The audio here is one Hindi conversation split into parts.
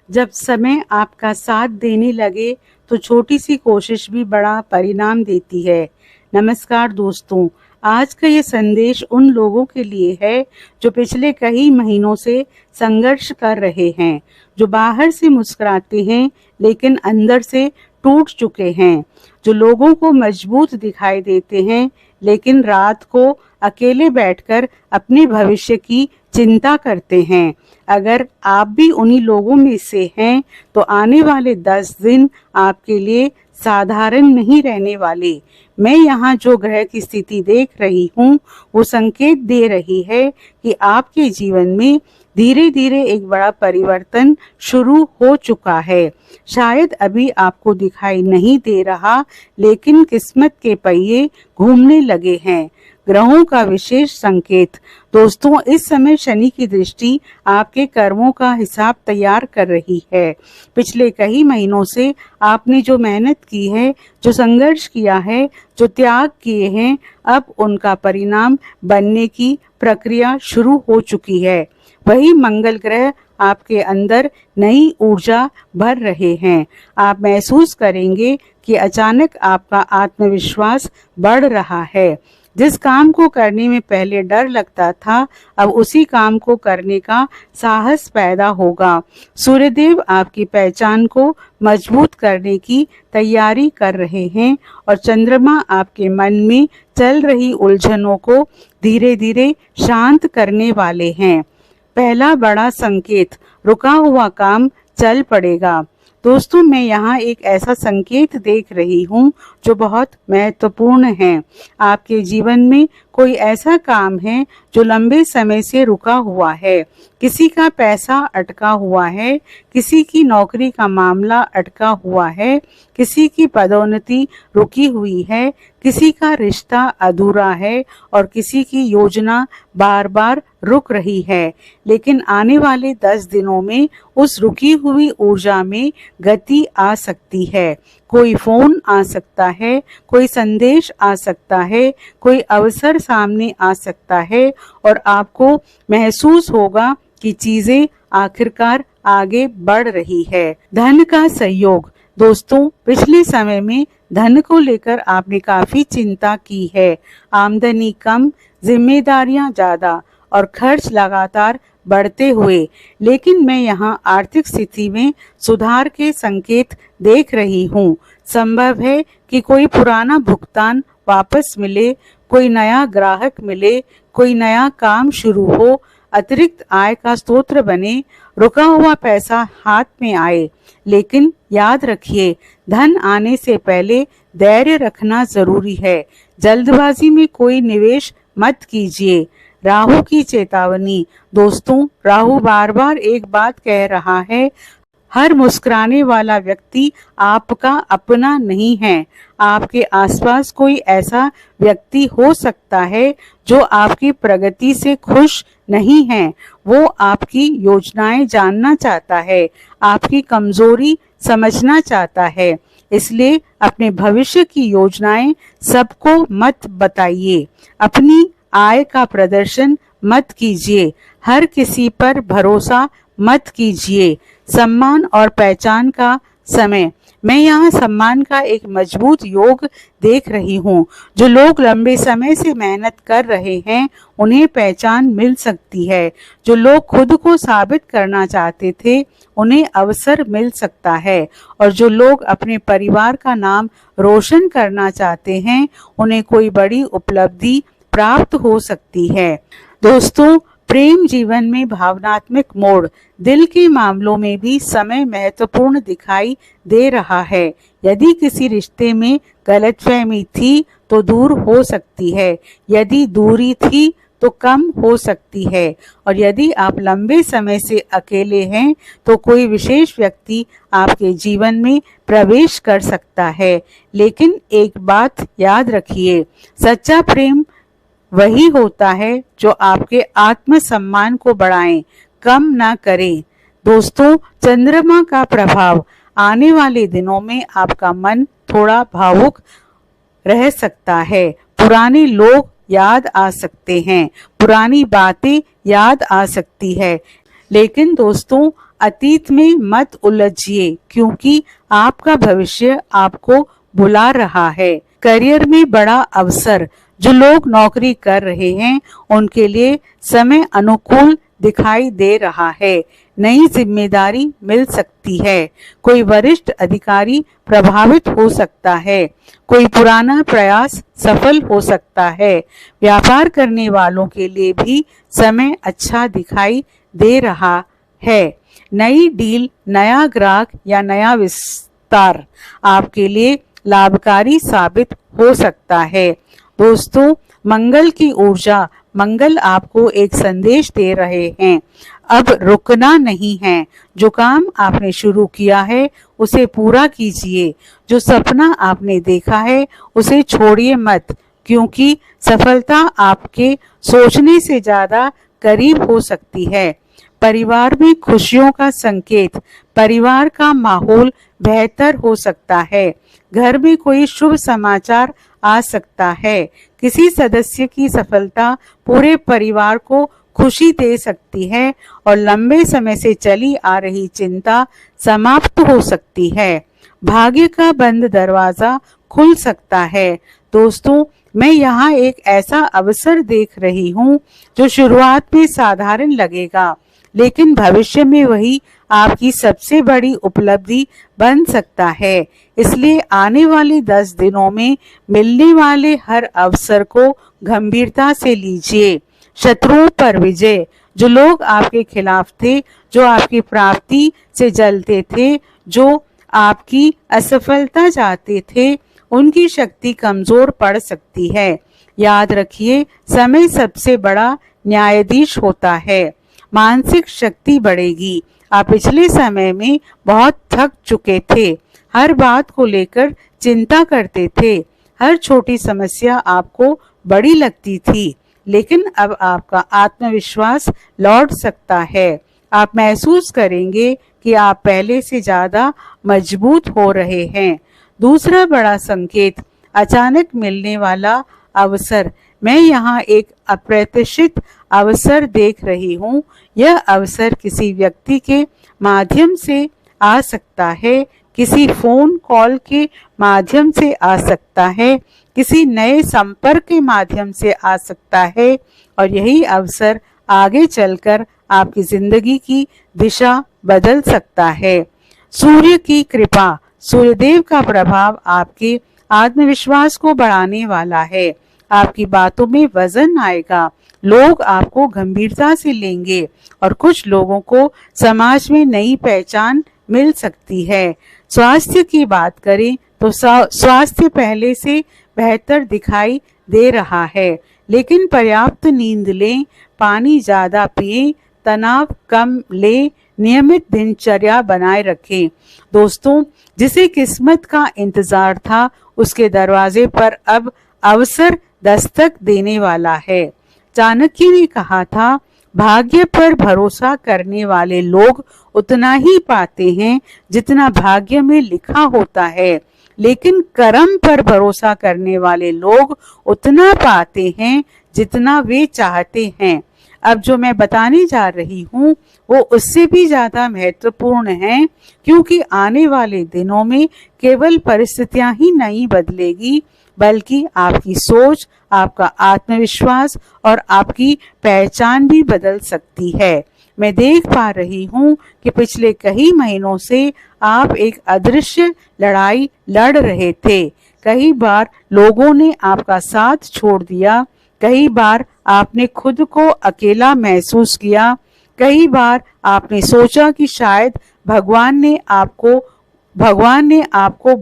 जब समय आपका साथ देने लगे तो छोटी सी कोशिश भी बड़ा परिणाम देती है। नमस्कार दोस्तों, आज का ये संदेश उन लोगों के लिए है जो पिछले कई महीनों से संघर्ष कर रहे हैं, जो बाहर से मुस्कुराते हैं लेकिन अंदर से टूट चुके हैं, जो लोगों को मजबूत दिखाई देते हैं लेकिन रात को अकेले बैठकर अपने भविष्य की चिंता करते हैं। अगर आप भी उन्हीं लोगों में से हैं तो आने वाले 10 दिन आपके लिए साधारण नहीं रहने वाले। मैं यहाँ जो ग्रह की स्थिति देख रही हूँ वो संकेत दे रही है कि आपके जीवन में धीरे धीरे एक बड़ा परिवर्तन शुरू हो चुका है। शायद अभी आपको दिखाई नहीं दे रहा, लेकिन किस्मत के पहिए घूमने लगे हैं। ग्रहों का विशेष संकेत। दोस्तों, इस समय शनि की दृष्टि आपके कर्मों का हिसाब तैयार कर रही है। पिछले कई महीनों से आपने जो मेहनत की है, जो संघर्ष किया है, जो त्याग किए हैं, अब उनका परिणाम बनने की प्रक्रिया शुरू हो चुकी है। वही मंगल ग्रह आपके अंदर नई ऊर्जा भर रहे हैं। आप महसूस करेंगे कि अचानक आपका आत्मविश्वास बढ़ रहा है। जिस काम को करने में पहले डर लगता था, अब उसी काम को करने का साहस पैदा होगा। सूर्यदेव आपकी पहचान को मजबूत करने की तैयारी कर रहे हैं और चंद्रमा आपके मन में चल रही उलझनों को धीरे धीरे शांत करने वाले हैं। पहला बड़ा संकेत, रुका हुआ काम चल पड़ेगा। दोस्तों, मैं यहाँ एक ऐसा संकेत देख रही हूँ जो बहुत महत्वपूर्ण है। आपके जीवन में कोई ऐसा काम है जो लंबे समय से रुका हुआ है। किसी का पैसा अटका हुआ है, किसी की नौकरी का मामला अटका हुआ है, किसी की पदोन्नति रुकी हुई है, किसी का रिश्ता अधूरा है और किसी की योजना बार बार रुक रही है। लेकिन आने वाले 10 दिनों में उस रुकी हुई ऊर्जा में गति आ सकती है। कोई फोन आ सकता है, कोई संदेश आ सकता है, कोई अवसर सामने आ सकता है और आपको महसूस होगा कि चीजें आखिरकार आगे बढ़ रही है। धन का सहयोग। दोस्तों, पिछले समय में धन को लेकर आपने काफी चिंता की है। आमदनी कम, जिम्मेदारियां ज्यादा और खर्च लगातार बढ़ते हुए। लेकिन मैं यहाँ आर्थिक स्थिति में सुधार के संकेत देख रही हूँ। संभव है कि कोई पुराना भुगतान वापस मिले, कोई नया ग्राहक मिले, कोई नया काम शुरू हो, अतिरिक्त आय का स्रोत बने, रुका हुआ पैसा हाथ में आए। लेकिन याद रखिए, धन आने से पहले धैर्य रखना जरूरी है। जल्दबाजी में कोई निवेश मत कीजिए। राहु की चेतावनी। दोस्तों, राहु बार बार एक बात कह रहा है, हर मुस्कुराने वाला व्यक्ति आपका अपना नहीं है। आपके आसपास कोई ऐसा व्यक्ति हो सकता है जो आपकी प्रगति से खुश नहीं है। वो आपकी योजनाएं जानना चाहता है, आपकी कमजोरी समझना चाहता है। इसलिए अपने भविष्य की योजनाएं सबको मत बताइए। अपनी आय का प्रदर्शन मत कीजिए। हर किसी पर भरोसा मत कीजिए। सम्मान और पहचान का समय। मैं यहाँ सम्मान का एक मजबूत योग देख रही हूँ। जो लोग लंबे समय से मेहनत कर रहे हैं, उन्हें पहचान मिल सकती है। जो लोग खुद को साबित करना चाहते थे, उन्हें अवसर मिल सकता है। और जो लोग अपने परिवार का नाम रोशन करना चाहते हैं, उन्हें कोई बड़ी उपलब्धि प्राप्त हो सकती है। दोस्तों, प्रेम जीवन में भावनात्मक मोड़। दिल के मामलों में भी समय महत्वपूर्ण दिखाई दे रहा है। यदि किसी रिश्ते में गलतफहमी थी तो दूर हो सकती है। यदि दूरी थी तो कम हो सकती है। और यदि आप लंबे समय से अकेले हैं तो कोई विशेष व्यक्ति आपके जीवन में प्रवेश कर सकता है। लेकिन एक बात याद रखिए, सच्चा प्रेम वही होता है जो आपके आत्मसम्मान को बढ़ाए, कम ना करे। दोस्तों, चंद्रमा का प्रभाव। आने वाले दिनों में आपका मन थोड़ा भावुक रह सकता है। पुराने लोग याद आ सकते हैं, पुरानी बातें याद आ सकती है। लेकिन दोस्तों, अतीत में मत उलझिए, क्योंकि आपका भविष्य आपको बुला रहा है। करियर में बड़ा अवसर, जो लोग नौकरी कर रहे हैं उनके लिए समय अनुकूल दिखाई दे रहा है। नई जिम्मेदारी मिल सकती है। कोई वरिष्ठ अधिकारी प्रभावित हो सकता है। कोई पुराना प्रयास सफल हो सकता है। व्यापार करने वालों के लिए भी समय अच्छा दिखाई दे रहा है। नई डील, नया ग्राहक या नया विस्तार आपके लिए लाभकारी साबित हो सकता है। दोस्तों, मंगल की ऊर्जा, मंगल आपको एक संदेश दे रहे हैं। अब रुकना नहीं है। जो काम आपने शुरू किया है उसे पूरा कीजिए। जो सपना आपने देखा है उसे छोड़िए मत, क्योंकि सफलता आपके सोचने से ज्यादा करीब हो सकती है। परिवार में खुशियों का संकेत, परिवार का माहौल बेहतर हो सकता है। घर में कोई शुभ समाचार आ सकता है। किसी सदस्य की सफलता पूरे परिवार को खुशी दे सकती है और लंबे समय से चली आ रही चिंता समाप्त हो सकती है। भाग्य का बंद दरवाजा खुल सकता है। दोस्तों, मैं यहाँ एक ऐसा अवसर देख रही हूँ जो शुरुआत में साधारण लगेगा, लेकिन भविष्य में वही आपकी सबसे बड़ी उपलब्धि बन सकता है। इसलिए आने वाले 10 दिनों में मिलने वाले हर अवसर को गंभीरता से लीजिए। शत्रुओं पर विजय, जो लोग आपके खिलाफ थे, जो आपकी प्राप्ति से जलते थे, जो आपकी असफलता चाहते थे, उनकी शक्ति कमजोर पड़ सकती है। याद रखिए, समय सबसे बड़ा न्यायाधीश होता है। मानसिक शक्ति बढ़ेगी। आप पिछले समय में बहुत थक चुके थे। हर बात को लेकर चिंता करते थे। हर छोटी समस्या आपको बड़ी लगती थी, लेकिन अब आपका आत्मविश्वास लौट सकता है। आप महसूस करेंगे कि आप पहले से ज्यादा मजबूत हो रहे हैं। दूसरा बड़ा संकेत, अचानक मिलने वाला अवसर। मैं यहाँ एक अप्रत्याशित अवसर देख रही हूँ। यह अवसर किसी व्यक्ति के माध्यम से आ सकता है, किसी फोन कॉल के माध्यम से आ सकता है, किसी नए संपर्क के माध्यम से आ सकता है, और यही अवसर आगे चलकर आपकी जिंदगी की दिशा बदल सकता है। सूर्य की कृपा, सूर्यदेव का प्रभाव आपके आत्मविश्वास को बढ़ाने वाला है। आपकी बातों में वजन आएगा। लोग आपको गंभीरता से लेंगे और कुछ लोगों को समाज में नई पहचान मिल सकती है। स्वास्थ्य की बात करें तो स्वास्थ्य पहले से बेहतर दिखाई दे रहा है, लेकिन पर्याप्त नींद लें, पानी ज्यादा पिएं, तनाव कम लें, नियमित दिनचर्या बनाए रखें। दोस्तों, जिसे किस्मत का इंतजार था, उसके दरवाजे पर अब अवसर दस्तक देने वाला है। चाणक्य ने कहा था, भाग्य पर भरोसा करने वाले लोग उतना ही पाते हैं जितना भाग्य में लिखा होता है, लेकिन कर्म पर भरोसा करने वाले लोग उतना पाते हैं जितना वे चाहते हैं। अब जो मैं बताने जा रही हूँ वो उससे भी ज्यादा महत्वपूर्ण है, क्योंकि आने वाले दिनों में केवल परिस्थितियां ही नहीं बदलेगी, बल्कि आपकी सोच, आपका आत्मविश्वास और आपकी पहचान भी बदल सकती है। मैं देख पा रही हूँ कि पिछले कई महीनों से आप एक अदृश्य लड़ाई लड़ रहे थे। कई बार लोगों ने आपका साथ छोड़ दिया, कई बार आपने खुद को अकेला महसूस किया, कई बार आपने सोचा कि शायद भगवान ने आपको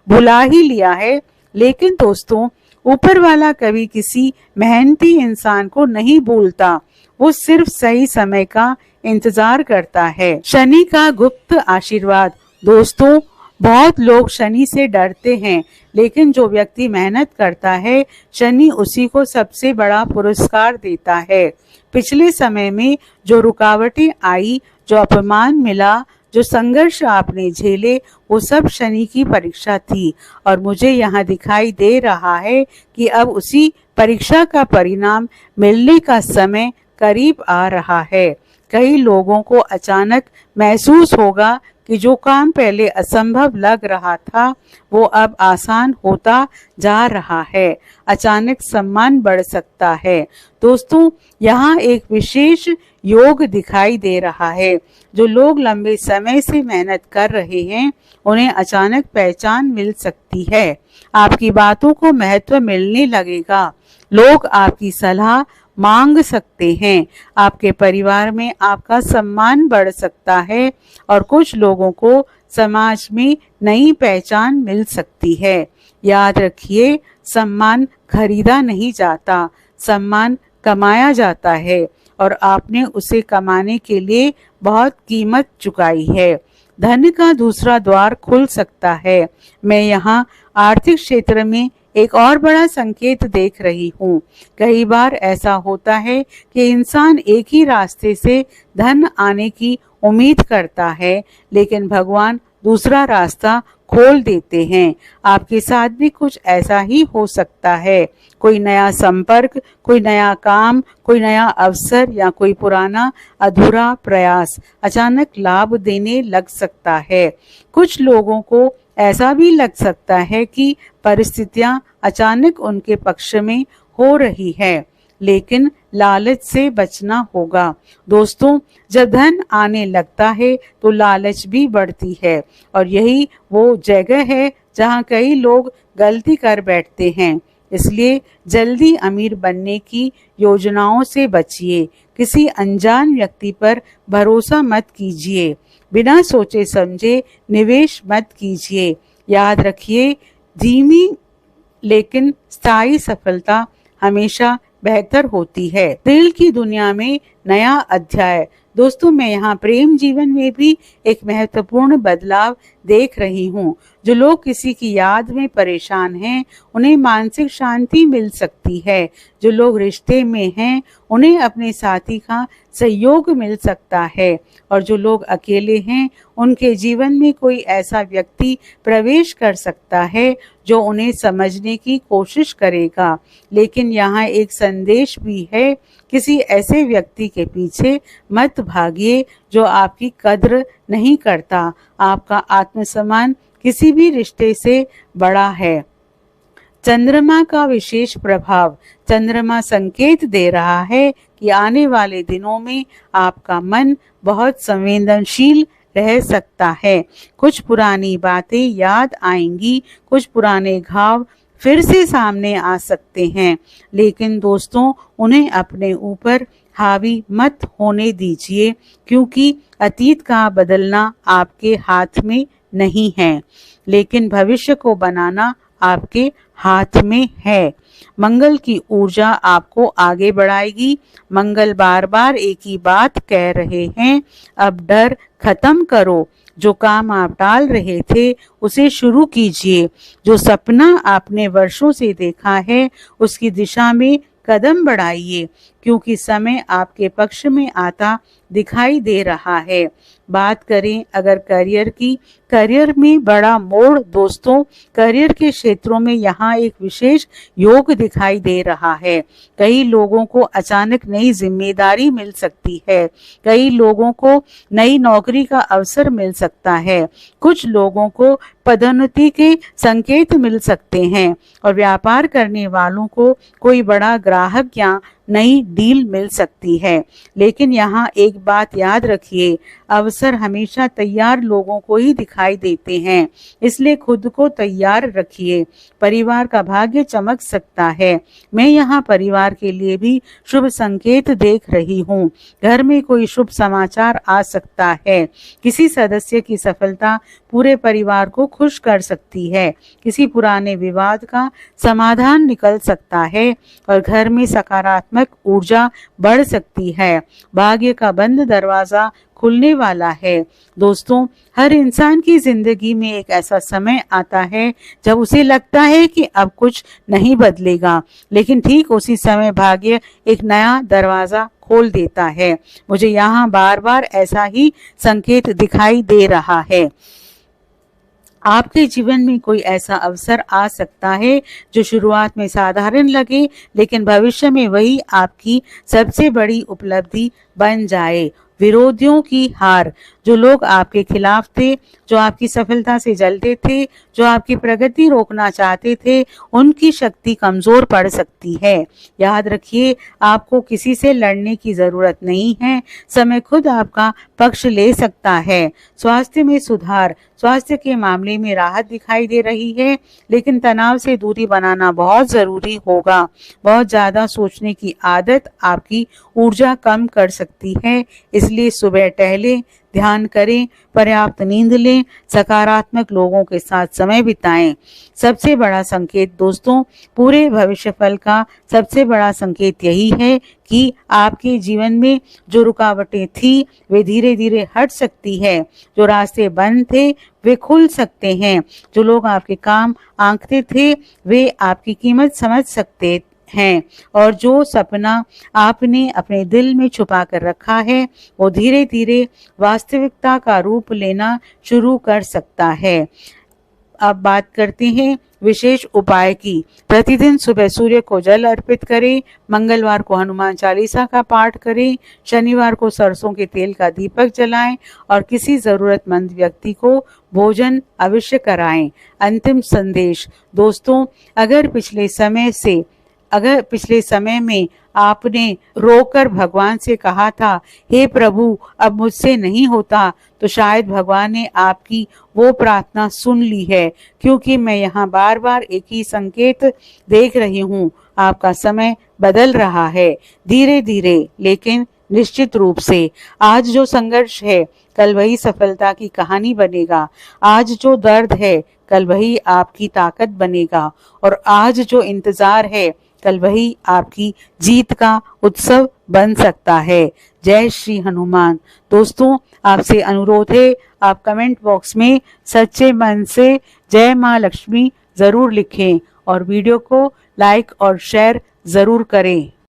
भुला ही लिया है। लेकिन दोस्तों, ऊपर वाला कभी किसी मेहनती इंसान को नहीं भूलता, वो सिर्फ सही समय का इंतजार करता है। शनि का गुप्त आशीर्वाद। दोस्तों, बहुत लोग शनि से डरते हैं, लेकिन जो व्यक्ति मेहनत करता है, शनि उसी को सबसे बड़ा पुरस्कार देता है। पिछले समय में जो रुकावटें आई, जो अपमान मिला, जो संघर्ष आपने झेले, वो सब शनि की परीक्षा थी, और मुझे यहाँ दिखाई दे रहा है कि अब उसी परीक्षा का परिणाम मिलने का समय करीब आ रहा है। कई लोगों को अचानक महसूस होगा कि जो काम पहले असंभव लग रहा था वो अब आसान होता जा रहा है। अचानक सम्मान बढ़ सकता है। दोस्तों, यहाँ एक विशेष योग दिखाई दे रहा है। जो लोग लंबे समय से मेहनत कर रहे हैं उन्हें अचानक पहचान मिल सकती है। आपकी बातों को महत्व मिलने लगेगा। लोग आपकी सलाह मांग सकते हैं। आपके परिवार में आपका सम्मान बढ़ सकता है और कुछ लोगों को समाज में नई पहचान मिल सकती है। याद रखिए, सम्मान खरीदा नहीं जाता, सम्मान कमाया जाता है और आपने उसे कमाने के लिए बहुत कीमत चुकाई है। धन का दूसरा द्वार खुल सकता है। मैं यहाँ आर्थिक क्षेत्र में एक और बड़ा संकेत देख रही हूँ। कई बार ऐसा होता है कि इंसान एक ही रास्ते से धन आने की उम्मीद करता है, लेकिन भगवान दूसरा रास्ता खोल देते हैं। आपके साथ भी कुछ ऐसा ही हो सकता है। कोई नया संपर्क, कोई नया काम, कोई नया अवसर या कोई पुराना अधूरा प्रयास अचानक लाभ देने लग सकता है। कुछ लोगों को ऐसा भी लग सकता है कि परिस्थितियां अचानक उनके पक्ष में हो रही है, लेकिन लालच से बचना होगा। दोस्तों, जब धन आने लगता है तो लालच भी बढ़ती है और यही वो जगह है जहां कई लोग गलती कर बैठते हैं। इसलिए जल्दी अमीर बनने की योजनाओं से बचिए। किसी अनजान व्यक्ति पर भरोसा मत कीजिए। बिना सोचे समझे निवेश मत कीजिए। याद रखिए, धीमी लेकिन स्थायी सफलता हमेशा बेहतर होती है। दिल की दुनिया में नया अध्याय। दोस्तों, मैं यहाँ प्रेम जीवन में भी एक महत्वपूर्ण बदलाव देख रही हूँ। जो लोग किसी की याद में परेशान हैं उन्हें मानसिक शांति मिल सकती है। जो लोग रिश्ते में हैं उन्हें अपने साथी का सहयोग मिल सकता है और जो लोग अकेले हैं उनके जीवन में कोई ऐसा व्यक्ति प्रवेश कर सकता है जो उन्हें समझने की कोशिश करेगा। लेकिन यहाँ एक संदेश भी है, किसी ऐसे व्यक्ति के पीछे मत भागिए जो आपकी कद्र नहीं करता। आपका आत्मसम्मान किसी भी रिश्ते से बड़ा है। चंद्रमा का विशेष प्रभाव। चंद्रमा संकेत दे रहा है कि आने वाले दिनों में आपका मन बहुत संवेदनशील रह सकता है। कुछ पुरानी बातें याद आएंगी, कुछ पुराने घाव फिर से सामने आ सकते हैं, लेकिन दोस्तों उन्हें अपने ऊपर हावी मत होने दीजिए, क्योंकि अतीत का बदलना आपके हाथ में नहीं है, लेकिन भविष्य को बनाना आपके हाथ में है। मंगल की ऊर्जा आपको आगे बढ़ाएगी। मंगल बार बार एक ही बात कह रहे हैं, अब डर खत्म करो। जो काम आप टाल रहे थे उसे शुरू कीजिए। जो सपना आपने वर्षों से देखा है उसकी दिशा में कदम बढ़ाइए, क्योंकि समय आपके पक्ष में आता दिखाई दे रहा है। बात करें अगर करियर की, करियर में बड़ा मोड़। दोस्तों, करियर के क्षेत्रों में यहाँ एक विशेष योग दिखाई दे रहा है। कई लोगों को अचानक नई जिम्मेदारी मिल सकती है। कई लोगों को नई नौकरी का अवसर मिल सकता है। कुछ लोगों को पदोन्नति के संकेत मिल सकते हैं और व्यापार करने वालों को कोई बड़ा ग्राहक या नई डील मिल सकती है। लेकिन यहाँ एक बात याद रखिए, अवसर हमेशा तैयार लोगों को ही दिखाई देते हैं, इसलिए खुद को तैयार रखिए। परिवार का भाग्य चमक सकता है। मैं यहाँ परिवार के लिए भी शुभ संकेत देख रही हूँ। घर में कोई शुभ समाचार आ सकता है। किसी सदस्य की सफलता पूरे परिवार को खुश कर सकती है। किसी पुराने विवाद का समाधान निकल सकता है और घर में सकारात्मक ऊर्जा बढ़ सकती है। भाग्य का बंद दरवाजा खुलने वाला है। दोस्तों, हर इंसान की जिंदगी में एक ऐसा समय आता है जब उसे लगता है कि अब कुछ नहीं बदलेगा, लेकिन ठीक उसी समय भाग्य एक नया दरवाजा खोल देता है। मुझे यहाँ बार बार ऐसा ही संकेत दिखाई दे रहा है। आपके जीवन में कोई ऐसा अवसर आ सकता है जो शुरुआत में साधारण लगे, लेकिन भविष्य में वही आपकी सबसे बड़ी उपलब्धि बन जाए। विरोधियों की हार। जो लोग आपके खिलाफ थे, जो आपकी सफलता से जलते थे, जो आपकी प्रगति रोकना चाहते थे, उनकी शक्ति कमजोर पड़ सकती है। याद रखिए, आपको किसी से लड़ने की जरूरत नहीं है। समय खुद आपका पक्ष ले सकता है। स्वास्थ्य में सुधार, स्वास्थ्य के मामले में राहत दिखाई दे रही है, लेकिन तनाव से दूरी बनाना बहुत जरूरी होगा। बहुत ज्यादा सोचने की आदत आपकी ऊर्जा कम कर सकती है, इसलिए सुबह टहलें, ध्यान करें, पर्याप्त नींद लें, सकारात्मक लोगों के साथ समय बिताएं। सबसे बड़ा संकेत दोस्तों, पूरे भविष्यफल का सबसे बड़ा संकेत यही है कि आपके जीवन में जो रुकावटें थी वे धीरे धीरे हट सकती है। जो रास्ते बंद थे वे खुल सकते हैं। जो लोग आपके काम आंकते थे वे आपकी कीमत समझ सकते हैं, और जो सपना आपने अपने दिल में छुपा कर रखा है वो धीरे धीरे वास्तविकता का रूप लेना शुरू कर सकता है। अब बात करते हैं विशेष उपाय की। प्रतिदिन सुबह सूर्य को जल अर्पित करें, मंगलवार को हनुमान चालीसा का पाठ करें, शनिवार को सरसों के तेल का दीपक जलाएं और किसी जरूरतमंद व्यक्ति को भोजन अवश्य कराएं। अंतिम संदेश दोस्तों, अगर पिछले समय में आपने रोकर भगवान से कहा था, हे प्रभु अब मुझसे नहीं होता, तो शायद भगवान ने आपकी वो प्रार्थना सुन ली है, क्योंकि मैं यहाँ बार बार एक ही संकेत देख रही हूँ। आपका समय बदल रहा है, धीरे धीरे लेकिन निश्चित रूप से। आज जो संघर्ष है कल वही सफलता की कहानी बनेगा। आज जो दर्द है कल वही आपकी ताकत बनेगा, और आज जो इंतजार है कल वही आपकी जीत का उत्सव बन सकता है। जय श्री हनुमान। दोस्तों, आपसे अनुरोध है, आप कमेंट बॉक्स में सच्चे मन से जय माँ लक्ष्मी जरूर लिखें और वीडियो को लाइक और शेयर जरूर करें।